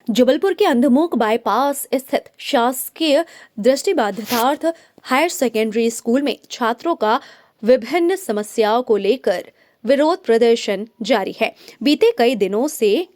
जबलपुर के अंधमुख बाईपास स्थित शासकीय दृष्टिबाधितार्थ हायर सेकेंडरी स्कूल में छात्रों का विभिन्न समस्याओं को लेकर विरोध प्रदर्शन जारी है। बीते कई दिनों से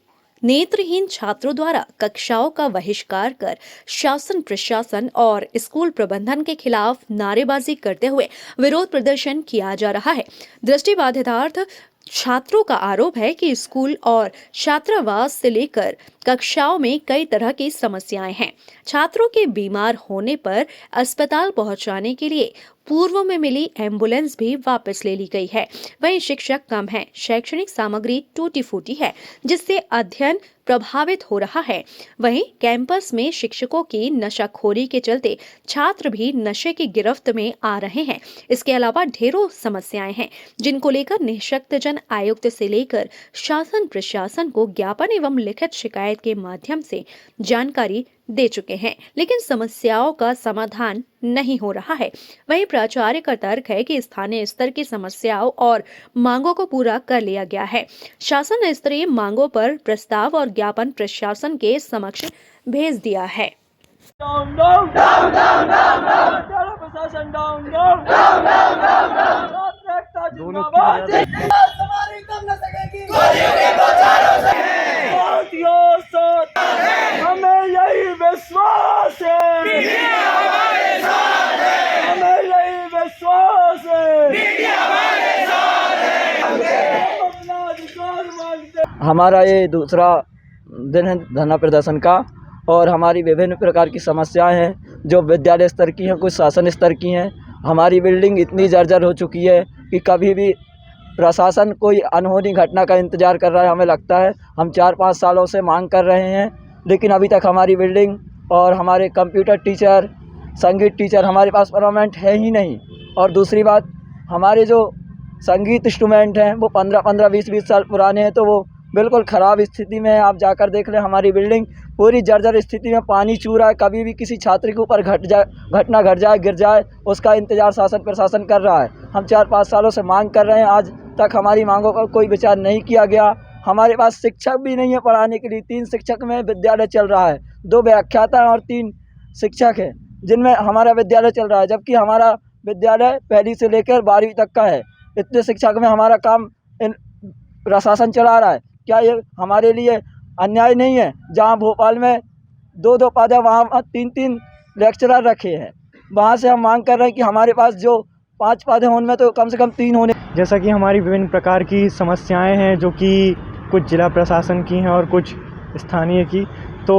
नेत्रहीन छात्रों द्वारा कक्षाओं का बहिष्कार कर शासन प्रशासन और स्कूल प्रबंधन के खिलाफ नारेबाजी करते हुए विरोध प्रदर्शन किया जा रहा है। दृष्टिबाधितार्थ छात्रों का आरोप है कि स्कूल और छात्रावास से लेकर कक्षाओं में कई तरह की समस्याएं हैं। छात्रों के बीमार होने पर अस्पताल पहुंचाने के लिए पूर्व में मिली एम्बुलेंस भी वापस ले ली गई है। वहीं शिक्षक कम है, शैक्षणिक सामग्री टूटी फूटी है, जिससे अध्ययन प्रभावित हो रहा है। वहीं कैंपस में शिक्षकों की नशाखोरी के चलते छात्र भी नशे की गिरफ्त में आ रहे हैं। इसके अलावा ढेरों समस्याएं हैं, जिनको लेकर निःशक्तजन आयुक्त से लेकर शासन प्रशासन को ज्ञापन एवं लिखित शिकायत के माध्यम से जानकारी दे चुके हैं, लेकिन समस्याओं का समाधान नहीं हो रहा है। वहीं प्राचार्य का तर्क है कि स्थानीय स्तर की समस्याओं और मांगों को पूरा कर लिया गया है। शासन स्तरीय मांगों पर प्रस्ताव और ज्ञापन प्रशासन के समक्ष भेज दिया है। Down down down down down down प्रशासन down down down down down एकता जिंदाबाद हमारी कम न सकेगी गोलियों के बौछारों से साथियों साथ हमें यही विश्वास है मीडिया हमारे साथ है हमें यही विश्वास है मीडिया हमारे साथ है हम अपना अधिकार मांगते। हमारा ये दूसरा दिन है धरना प्रदर्शन का और हमारी विभिन्न प्रकार की समस्याएं हैं जो विद्यालय स्तर की हैं, कुछ शासन स्तर की हैं। हमारी बिल्डिंग इतनी जर्जर हो चुकी है कि कभी भी प्रशासन कोई अनहोनी घटना का इंतज़ार कर रहा है। हमें लगता है हम 4-5 सालों से मांग कर रहे हैं, लेकिन अभी तक हमारी बिल्डिंग और हमारे कंप्यूटर टीचर, संगीत टीचर हमारे पास परमानेंट है ही नहीं। और दूसरी बात, हमारे जो संगीत इंस्ट्रूमेंट हैं वो 15-15, 20-20 साल पुराने हैं, तो वो बिल्कुल ख़राब स्थिति में है। आप जाकर देख लें, हमारी बिल्डिंग पूरी जर्जर स्थिति में, पानी चू रहा है। कभी भी किसी छात्र के ऊपर घटना घट जाए, गिर जाए, उसका इंतज़ार शासन प्रशासन कर रहा है। हम 4-5 सालों से मांग कर रहे हैं, आज तक हमारी मांगों पर कोई विचार नहीं किया गया। हमारे पास शिक्षक भी नहीं है पढ़ाने के लिए। 3 शिक्षक में विद्यालय चल रहा है, 2 व्याख्याता और 3 शिक्षक हैं जिनमें हमारा विद्यालय चल रहा है, जबकि हमारा विद्यालय पहली से लेकर 12वीं तक का है। इतने शिक्षक में हमारा काम प्रशासन चला रहा है। क्या ये हमारे लिए अन्याय नहीं है? जहाँ भोपाल में 2-2 पद है, वहाँ 3-3 लेक्चरर रखे हैं। वहाँ से हम मांग कर रहे हैं कि हमारे पास जो 5 पद हैं उनमें तो कम से कम 3 होने। जैसा कि हमारी विभिन्न प्रकार की समस्याएं हैं जो कि कुछ जिला प्रशासन की हैं और कुछ स्थानीय की। तो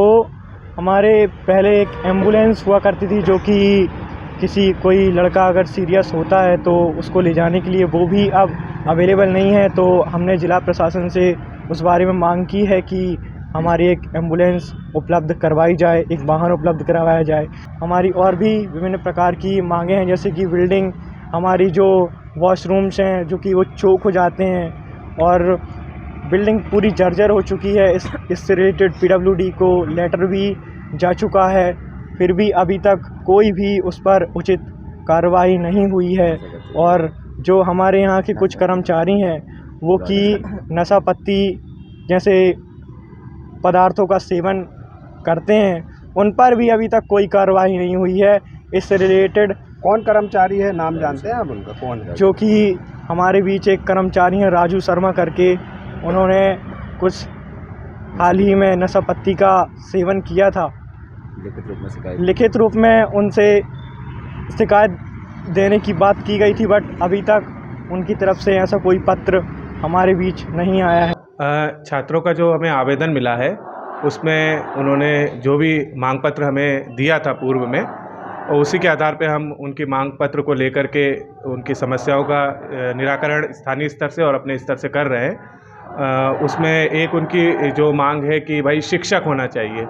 हमारे पहले एक एम्बुलेंस हुआ करती थी जो कि कोई लड़का अगर सीरियस होता है तो उसको ले जाने के लिए, वो भी अब अवेलेबल नहीं है। तो हमने जिला प्रशासन से उस बारे में मांग की है कि हमारी एक एम्बुलेंस उपलब्ध करवाई जाए, एक वाहन उपलब्ध करवाया जाए। हमारी और भी विभिन्न प्रकार की मांगें हैं, जैसे कि बिल्डिंग, हमारी जो वॉशरूम्स हैं जो कि वो चोक हो जाते हैं और बिल्डिंग पूरी जर्जर हो चुकी है। इससे रिलेटेड PWD को लेटर भी जा चुका है, फिर भी अभी तक कोई भी उस पर उचित कार्रवाई नहीं हुई है। और जो हमारे यहाँ के कुछ कर्मचारी हैं वो कि नशा पत्ती जैसे पदार्थों का सेवन करते हैं, उन पर भी अभी तक कोई कार्रवाई नहीं हुई है। इससे रिलेटेड कौन कर्मचारी है, नाम जानते हैं आप उनका, कौन है? जो कि हमारे बीच एक कर्मचारी हैं राजू शर्मा करके, उन्होंने कुछ हाल ही में नशा पत्ती का सेवन किया था। लिखित रूप में उनसे शिकायत देने की बात की गई थी, बट अभी तक उनकी तरफ से ऐसा कोई पत्र हमारे बीच नहीं आया है। छात्रों का जो हमें आवेदन मिला है उसमें उन्होंने जो भी मांग पत्र हमें दिया था पूर्व में, और उसी के आधार पे हम उनकी मांग पत्र को लेकर के उनकी समस्याओं का निराकरण स्थानीय स्तर से और अपने स्तर से कर रहे हैं। उसमें एक उनकी जो मांग है कि भाई शिक्षक होना चाहिए,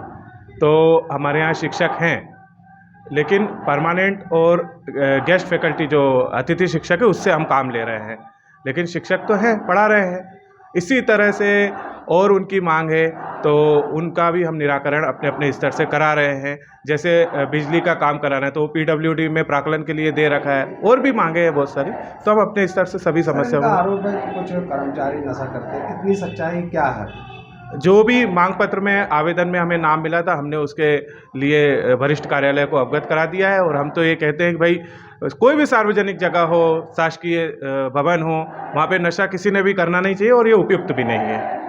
तो हमारे यहाँ शिक्षक हैं, लेकिन परमानेंट और गेस्ट फैकल्टी जो अतिथि शिक्षक है उससे हम काम ले रहे हैं, लेकिन शिक्षक तो हैं, पढ़ा रहे हैं। इसी तरह से और उनकी मांग है तो उनका भी हम निराकरण अपने अपने स्तर से करा रहे हैं। जैसे बिजली का काम कराना है तो वो PWD में प्राकलन के लिए दे रखा है, और भी मांगे हैं बहुत सारी, तो हम अपने स्तर से सभी समस्याओं का आरोप है कि कुछ कर्मचारी नशा करते हैं, कितनी सच्चाई क्या है? जो भी मांग पत्र में आवेदन में हमें नाम मिला था, हमने उसके लिए वरिष्ठ कार्यालय को अवगत करा दिया है। और हम तो ये कहते हैं कि भाई कोई भी सार्वजनिक जगह हो, शासकीय भवन हो, वहाँ पे नशा किसी ने भी करना नहीं चाहिए और ये उपयुक्त भी नहीं है।